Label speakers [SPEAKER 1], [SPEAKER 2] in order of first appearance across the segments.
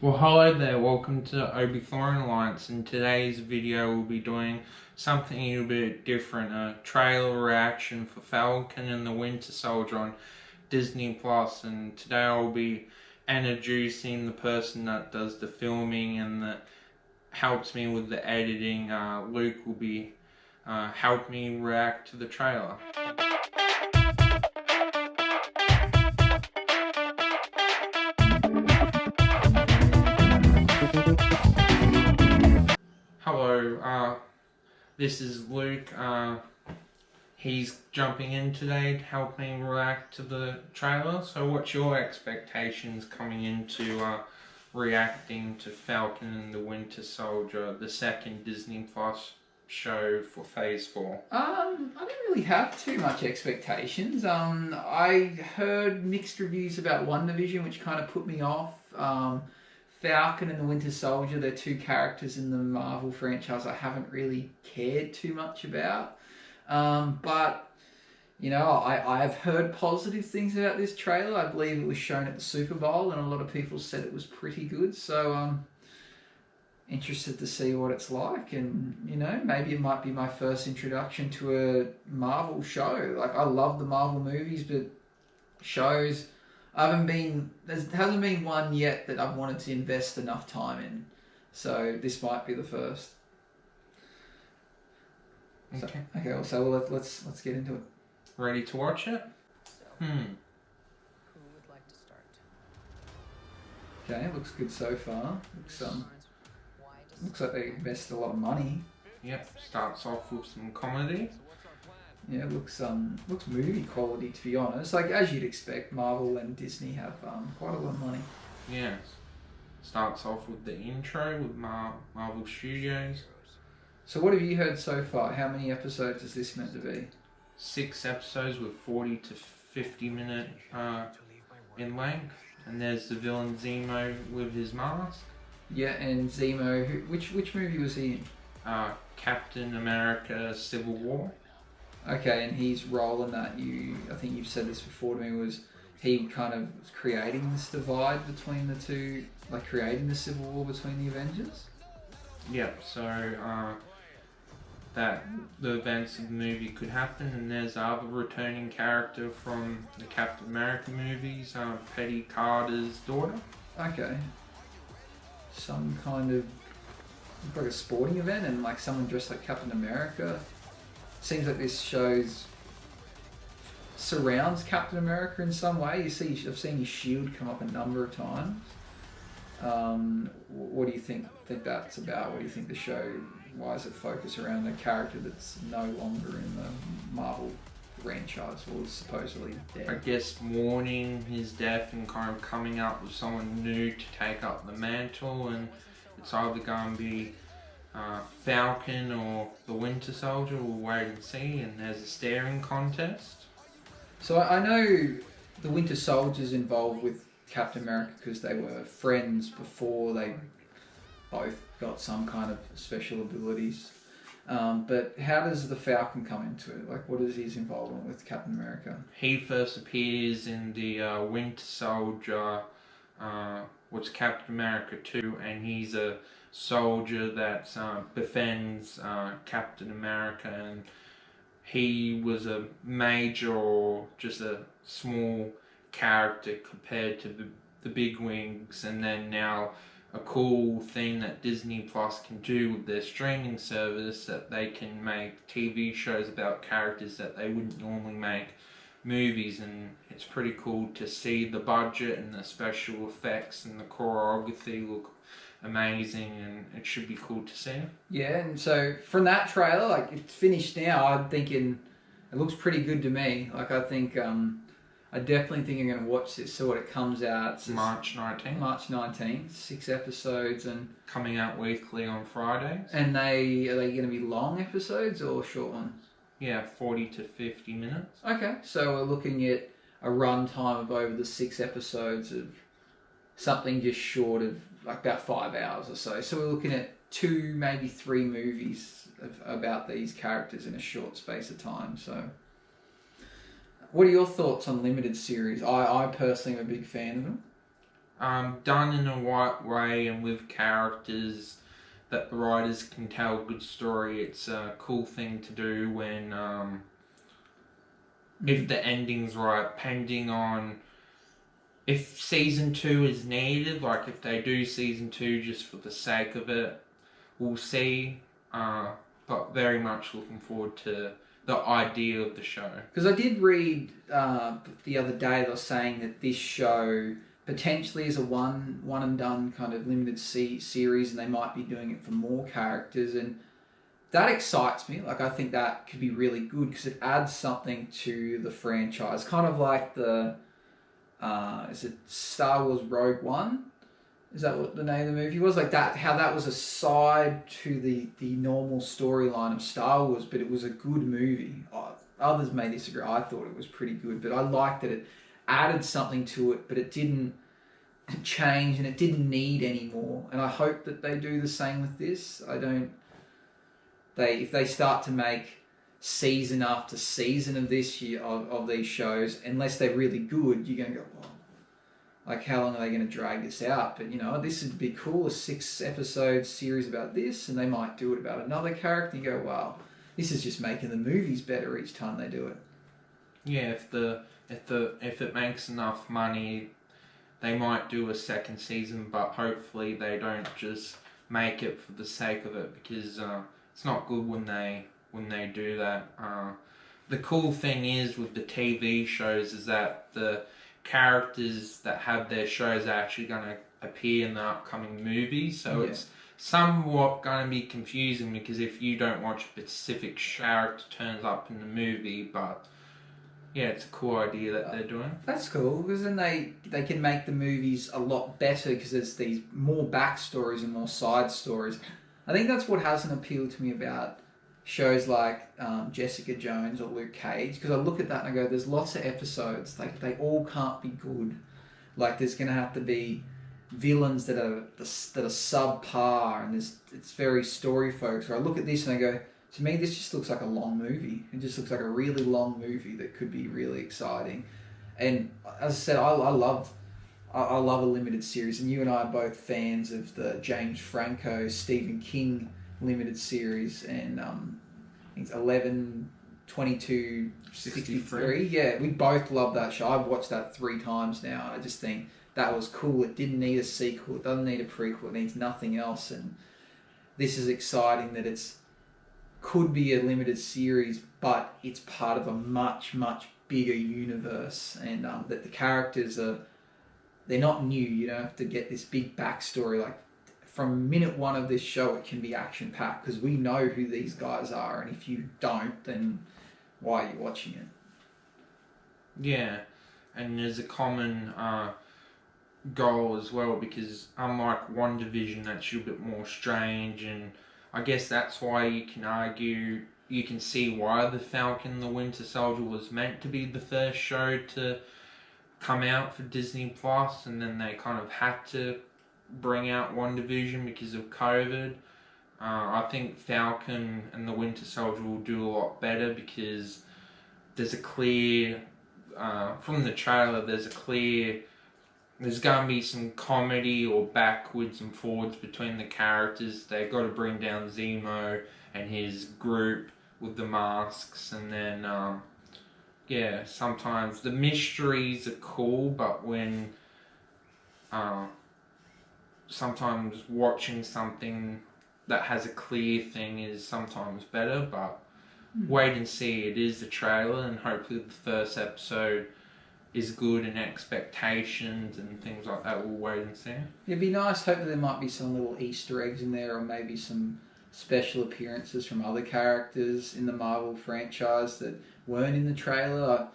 [SPEAKER 1] Well, hello there, welcome to Obithorian Alliances. In today's video we'll be doing something a little bit different, a trailer reaction for Falcon and the Winter Soldier on Disney Plus. And today I'll be introducing the person that does the filming and that helps me with the editing. Luke will be help me react to the trailer. Hello, this is Luke. He's jumping in today to help me react to the trailer. So what's your expectations coming into reacting to Falcon and the Winter Soldier, the second Disney Plus show for Phase 4?
[SPEAKER 2] I don't really have too much expectations. I heard mixed reviews about WandaVision, which kind of put me off. Falcon and the Winter Soldier, they're two characters in the Marvel franchise I haven't really cared too much about. But, you know, I've heard positive things about this trailer. I believe it was shown at the Super Bowl and a lot of people said it was pretty good. So I'm interested to see what it's like. And, you know, maybe it might be my first introduction to a Marvel show. Like, I love the Marvel movies, but shows... there hasn't been one yet that I've wanted to invest enough time in, so this might be the first.
[SPEAKER 1] Okay.
[SPEAKER 2] So let's get into it.
[SPEAKER 1] Ready to watch it?
[SPEAKER 3] Who would like to start?
[SPEAKER 2] Okay, looks good so far. Looks like they invested a lot of money.
[SPEAKER 1] Yep. Starts off with some comedy.
[SPEAKER 2] Yeah, looks movie quality, to be honest. Like, as you'd expect, Marvel and Disney have quite a lot of money.
[SPEAKER 1] Yes. Starts off with the intro with Marvel Studios.
[SPEAKER 2] So what have you heard so far? How many episodes is this meant to be?
[SPEAKER 1] 6 episodes with 40 to 50 minute in length. And there's the villain Zemo with his mask.
[SPEAKER 2] Yeah, and Zemo, which movie was he in?
[SPEAKER 1] Captain America Civil War.
[SPEAKER 2] Okay, and his role in that, I think you've said this before to me, was he kind of creating this divide between the two, like creating the civil war between the Avengers?
[SPEAKER 1] Yep, so that the events of the movie could happen, and there's other returning character from the Captain America movies, Peggy Carter's daughter.
[SPEAKER 2] Okay. Some kind of, like a sporting event and like someone dressed like Captain America. Seems like this surrounds Captain America in some way. I've seen his shield come up a number of times. What do you think that's about? What do you think the show? Why is it focused around a character that's no longer in the Marvel franchise, or is supposedly dead?
[SPEAKER 1] I guess mourning his death and kind of coming up with someone new to take up the mantle, and it's either going to be Falcon or the Winter Soldier. We'll wait and see, and there's a staring contest.
[SPEAKER 2] So I know the Winter Soldier's involved with Captain America because they were friends before they both got some kind of special abilities. But how does the Falcon come into it? Like, what is his involvement with Captain America?
[SPEAKER 1] He first appears in the Winter Soldier, what's Captain America 2, and he's a soldier that defends Captain America, and he was a major or just a small character compared to the big wigs. And then now a cool thing that Disney Plus can do with their streaming service, that they can make TV shows about characters that they wouldn't normally make movies, and it's pretty cool to see the budget and the special effects and the choreography look amazing, and it should be cool to see.
[SPEAKER 2] Yeah, and so from that trailer, like, it's finished now, I'm thinking it looks pretty good to me. Like, I think I definitely think I'm going to watch this. So what, it comes out
[SPEAKER 1] March 19th.
[SPEAKER 2] March 19th, 6 episodes, and
[SPEAKER 1] coming out weekly on Fridays.
[SPEAKER 2] And are they going to be long episodes or short ones?
[SPEAKER 1] Yeah, 40 to 50 minutes.
[SPEAKER 2] Okay, so we're looking at a run time of over the 6 episodes of something just short of like about 5 hours or so. So we're looking at 2, maybe 3 movies about these characters in a short space of time. So what are your thoughts on limited series? I personally am a big fan of them.
[SPEAKER 1] done in a right way and with characters that the writers can tell a good story. It's a cool thing to do when, if the ending's right, pending on if season 2 is needed, like if they do season 2 just for the sake of it, we'll see. But very much looking forward to the idea of the show.
[SPEAKER 2] Because I did read the other day, they were saying that this show potentially is a one and done kind of limited series, and they might be doing it for more characters, and that excites me. Like, I think that could be really good because it adds something to the franchise, kind of like the is it Star Wars Rogue One? Is that what the name of the movie was? Like that, how that was a side to the normal storyline of Star Wars, but it was a good movie. Others may disagree. I thought it was pretty good, but I liked that it added something to it, but it didn't change and it didn't need any more. And I hope that they do the same with this. If they start to make season after season of this year of these shows, unless they're really good, you're going to go, well, like, how long are they going to drag this out? But, this would be cool, a 6-episode series about this, and they might do it about another character. You go, wow, this is just making the movies better each time they do it.
[SPEAKER 1] Yeah, if it makes enough money, they might do a second season, but hopefully they don't just make it for the sake of it, because it's not good when they do that. The cool thing is with the TV shows is that the characters that have their shows are actually going to appear in the upcoming movies, so it's somewhat going to be confusing because if you don't watch a specific character turns up in the movie, but yeah, it's a cool idea that they're doing.
[SPEAKER 2] That's cool, because then they can make the movies a lot better because there's these more backstories and more side stories. I think that's what hasn't appealed to me about shows like Jessica Jones or Luke Cage, because I look at that and I go, there's lots of episodes, like they all can't be good. Like, there's going to have to be villains that are subpar, and it's very story focused. Where I look at this and I go, to me this just looks like a long movie. It just looks like a really long movie that could be really exciting. And as I said, I love a limited series, and you and I are both fans of the James Franco, Stephen King limited series, and I think it's 11/22/63. Yeah, we both love that show. I've watched that 3 times now, and I just think that was cool. It didn't need a sequel. It doesn't need a prequel. It needs nothing else. And this is exciting that could be a limited series, but it's part of a much, much bigger universe, and that the characters they're not new. You don't have to get this big backstory. Like, from minute 1 of this show, it can be action-packed because we know who these guys are, and if you don't, then why are you watching it?
[SPEAKER 1] Yeah, and there's a common goal as well, because unlike WandaVision, that's a bit more strange, and I guess that's why you can see why the Falcon and the Winter Soldier was meant to be the first show to come out for Disney Plus, and then they kind of had to bring out WandaVision because of COVID. I think Falcon and the Winter Soldier will do a lot better because there's a clear, from the trailer, there's going to be some comedy or backwards and forwards between the characters. They've got to bring down Zemo and his group with the masks, and then, sometimes the mysteries are cool, but when, sometimes watching something that has a clear thing is sometimes better, but wait and see. It is a trailer, and hopefully the first episode is good, and expectations and things like that, we'll wait and see.
[SPEAKER 2] It'd be nice. Hopefully there might be some little Easter eggs in there, or maybe some special appearances from other characters in the Marvel franchise that weren't in the trailer.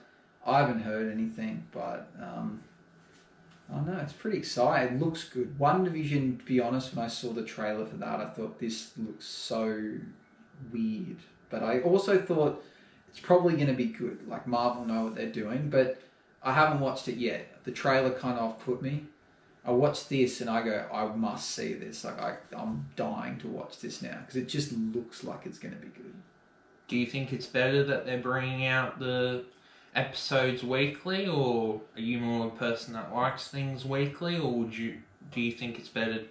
[SPEAKER 2] I haven't heard anything, but I know, it's pretty exciting. It looks good. WandaVision, to be honest, when I saw the trailer for that, I thought this looks so weird. But I also thought it's probably going to be good. Like, Marvel know what they're doing, but I haven't watched it yet. The trailer kind of off-put me. I watched this and I go, I must see this. Like, I'm dying to watch this now because it just looks like it's going to be good.
[SPEAKER 1] Do you think it's better that they're bringing out the episodes weekly, or are you more a person that likes things weekly, or do you think it's better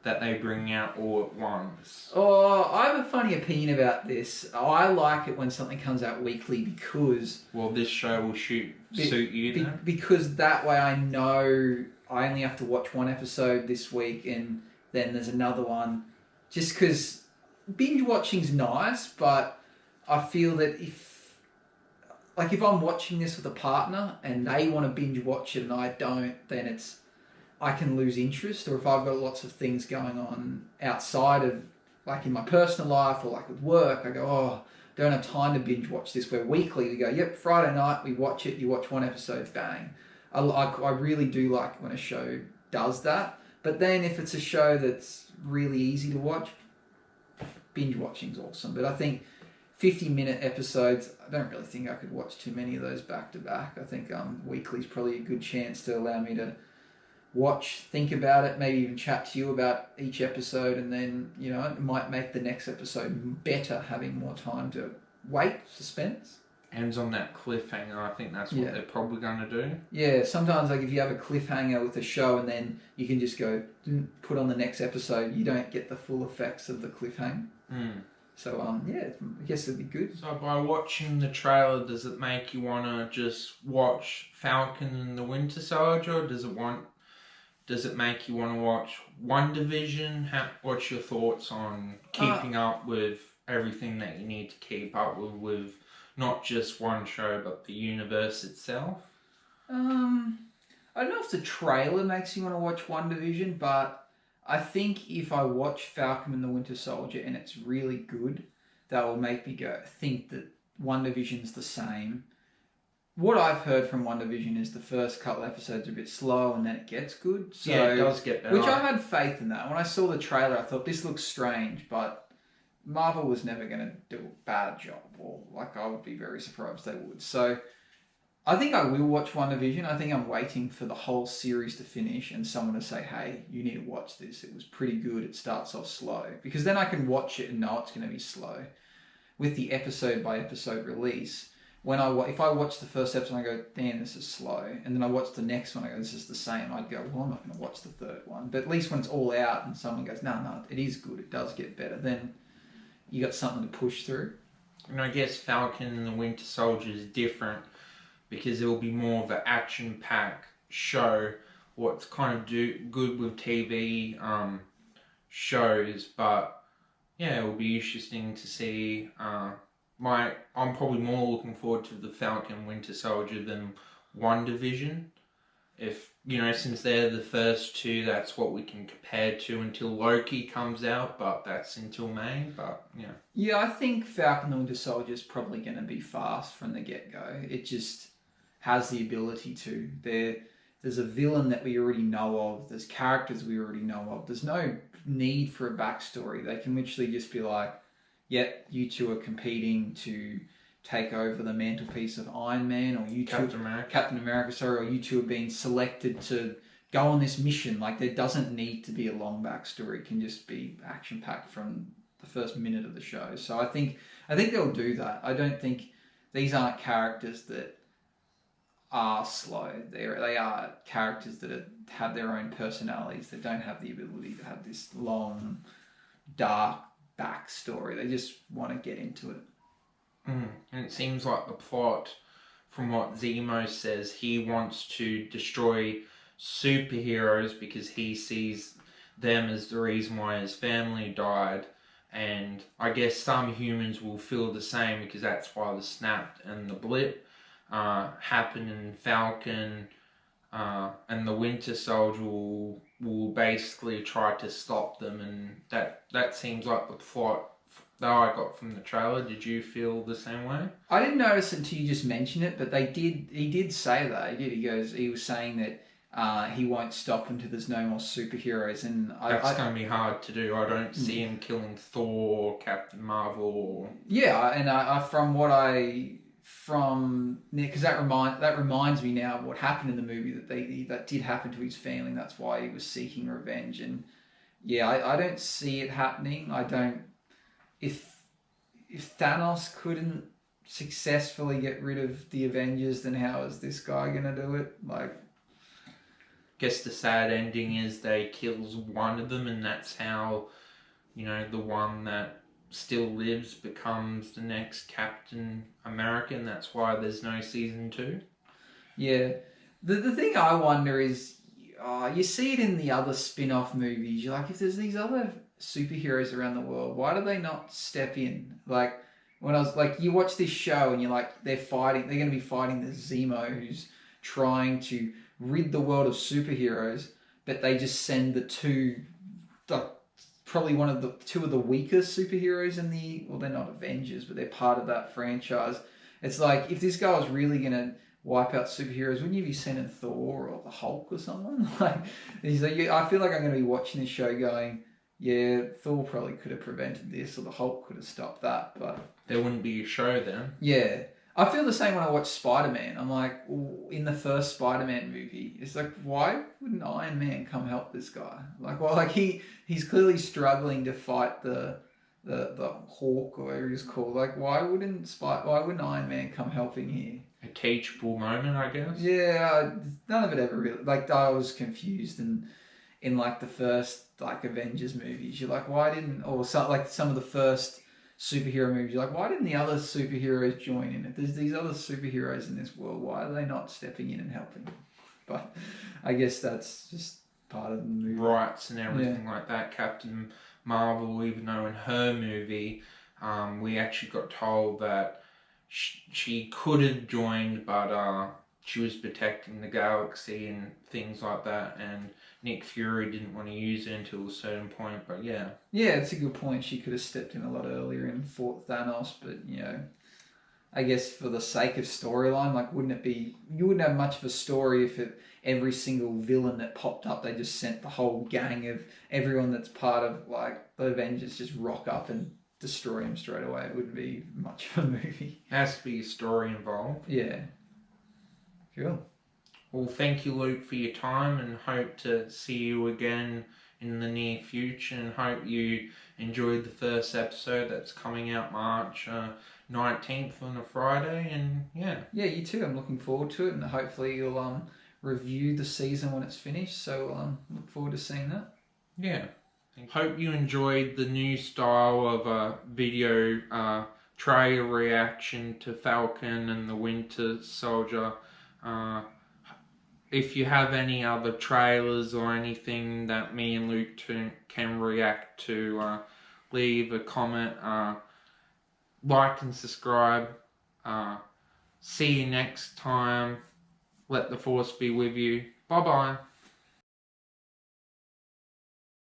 [SPEAKER 1] that they bring out all at once?
[SPEAKER 2] Oh, I have a funny opinion about this. I like it when something comes out weekly because...
[SPEAKER 1] Well, this show will suit you then?
[SPEAKER 2] Because that way I know I only have to watch one episode this week and then there's another one. Just because binge watching's nice, but I feel that if I'm watching this with a partner and they want to binge watch it and I don't, then I can lose interest. Or if I've got lots of things going on outside of, like in my personal life or like with work, I go, oh, don't have time to binge watch this. Where weekly we go, yep, Friday night we watch it, you watch one episode, bang. I really do like when a show does that. But then if it's a show that's really easy to watch, binge watching's awesome. But I think 50-minute episodes, I don't really think I could watch too many of those back to back. I think weekly's probably a good chance to allow me to watch, think about it, maybe even chat to you about each episode, and then, you know, it might make the next episode better having more time to wait, suspense.
[SPEAKER 1] Ends on that cliffhanger. I think that's what they're probably going to do.
[SPEAKER 2] Yeah, sometimes like if you have a cliffhanger with a show and then you can just go put on the next episode, you don't get the full effects of the cliffhanger. So I guess it'd be good.
[SPEAKER 1] So by watching the trailer, does it make you want to just watch Falcon and the Winter Soldier, or does it make you want to watch WandaVision? What's your thoughts on keeping up with everything that you need to keep up with not just one show, but the universe itself?
[SPEAKER 2] I don't know if the trailer makes you want to watch WandaVision, but I think if I watch Falcon and the Winter Soldier and it's really good, that will make me think that WandaVision's the same. What I've heard from WandaVision is the first couple episodes are a bit slow and then it gets good. So,
[SPEAKER 1] yeah, it does get better.
[SPEAKER 2] Which I had faith in that. When I saw the trailer, I thought, this looks strange, but Marvel was never going to do a bad job. Or, I would be very surprised they would. So, I think I will watch WandaVision. I think I'm waiting for the whole series to finish and someone to say, hey, you need to watch this. It was pretty good. It starts off slow. Because then I can watch it and know it's going to be slow. With the episode-by-episode release, if I watch the first episode, I go, damn, this is slow. And then I watch the next one, I go, this is the same. I'd go, well, I'm not going to watch the third one. But at least when it's all out and someone goes, no, it is good. It does get better. Then you got something to push through.
[SPEAKER 1] And I guess Falcon and the Winter Soldier is different because it will be more of an action-packed show. What's kind of good with TV shows, but yeah, it will be interesting to see. I'm probably more looking forward to the Falcon Winter Soldier than WandaVision. If, since they're the first two, that's what we can compare to until Loki comes out, but that's until May, but yeah.
[SPEAKER 2] Yeah, I think Falcon the Winter Soldier is probably going to be fast from the get-go. It just has the ability to. There's a villain that we already know of. There's characters we already know of. There's no need for a backstory. They can literally just be like, yep, you two are competing to take over the mantelpiece of Iron Man, or Captain America, or you two are being selected to go on this mission. Like, there doesn't need to be a long backstory. It can just be action-packed from the first minute of the show. So I think they'll do that. I don't think these aren't characters that are slow. They are characters that have their own personalities. They don't have the ability to have this long, dark backstory. They just want to get into it.
[SPEAKER 1] And it seems like the plot, from what Zemo says, he wants to destroy superheroes because he sees them as the reason why his family died. And I guess some humans will feel the same because that's why the snap and the blip happen in Falcon, and the Winter Soldier will basically try to stop them, and that seems like the plot that I got from the trailer. Did you feel the same way?
[SPEAKER 2] I didn't notice it until you just mentioned it, but he did say that. He was saying that he won't stop until there's no more superheroes, and
[SPEAKER 1] that's going to be hard to do. I don't see him killing Thor or Captain Marvel.
[SPEAKER 2] Yeah, and because that reminds me now of what happened in the movie, that did happen to his family. And that's why he was seeking revenge. And yeah, I don't see it happening. I don't. If Thanos couldn't successfully get rid of the Avengers, then how is this guy gonna do it? Like,
[SPEAKER 1] Guess the sad ending is they kills one of them, and that's how, the one that still lives becomes the next Captain America, and that's why there's no season 2.
[SPEAKER 2] yeah. The thing I wonder is, you see it in the other spin-off movies. You're like, if there's these other superheroes around the world, why do they not step in? Like, when I was like, you watch this show and you're like, they're going to be fighting the Zemo who's trying to rid the world of superheroes, but they just send probably two of the weakest superheroes in they're not Avengers, but they're part of that franchise. It's like, if this guy was really going to wipe out superheroes, wouldn't you be sending Thor or the Hulk or someone? Like, I feel like I'm going to be watching this show going, yeah, Thor probably could have prevented this, or the Hulk could have stopped that, but
[SPEAKER 1] there wouldn't be a show then.
[SPEAKER 2] Yeah. I feel the same when I watch Spider-Man. I'm like, in the first Spider-Man movie, it's like, why wouldn't Iron Man come help this guy? Like, well, like he's clearly struggling to fight the Hawk or whatever he's called. Like, why wouldn't Iron Man come helping here?
[SPEAKER 1] A teachable moment, I guess.
[SPEAKER 2] Yeah, none of it ever really. Like, I was confused, and in like the first like Avengers movies, you're like, why didn't, or some of the first superhero movies, you're like, why didn't the other superheroes join in? If there's these other superheroes in this world, why are they not stepping in and helping? But I guess that's just part of the movie.
[SPEAKER 1] Rights and everything like that. Captain Marvel, even though in her movie, we actually got told that she could have joined, but she was protecting the galaxy and things like that, and Nick Fury didn't want to use it until a certain point, but yeah.
[SPEAKER 2] Yeah, it's a good point. She could have stepped in a lot earlier and fought Thanos, but, I guess for the sake of storyline, like, you wouldn't have much of a story if every single villain that popped up, they just sent the whole gang of everyone that's part of, like, the Avengers just rock up and destroy him straight away. It wouldn't be much of a movie.
[SPEAKER 1] There has to be a story involved.
[SPEAKER 2] Yeah. Cool.
[SPEAKER 1] Well, thank you, Luke, for your time, and hope to see you again in the near future, and hope you enjoyed the first episode that's coming out March 19th on a Friday, and yeah.
[SPEAKER 2] Yeah, you too. I'm looking forward to it, and hopefully you'll review the season when it's finished, so look forward to seeing that.
[SPEAKER 1] Yeah. Hope you enjoyed the new style of video trailer reaction to Falcon and the Winter Soldier. If you have any other trailers or anything that me and Luke can react to, leave a comment, like and subscribe. See you next time. Let the force be with you. Bye bye.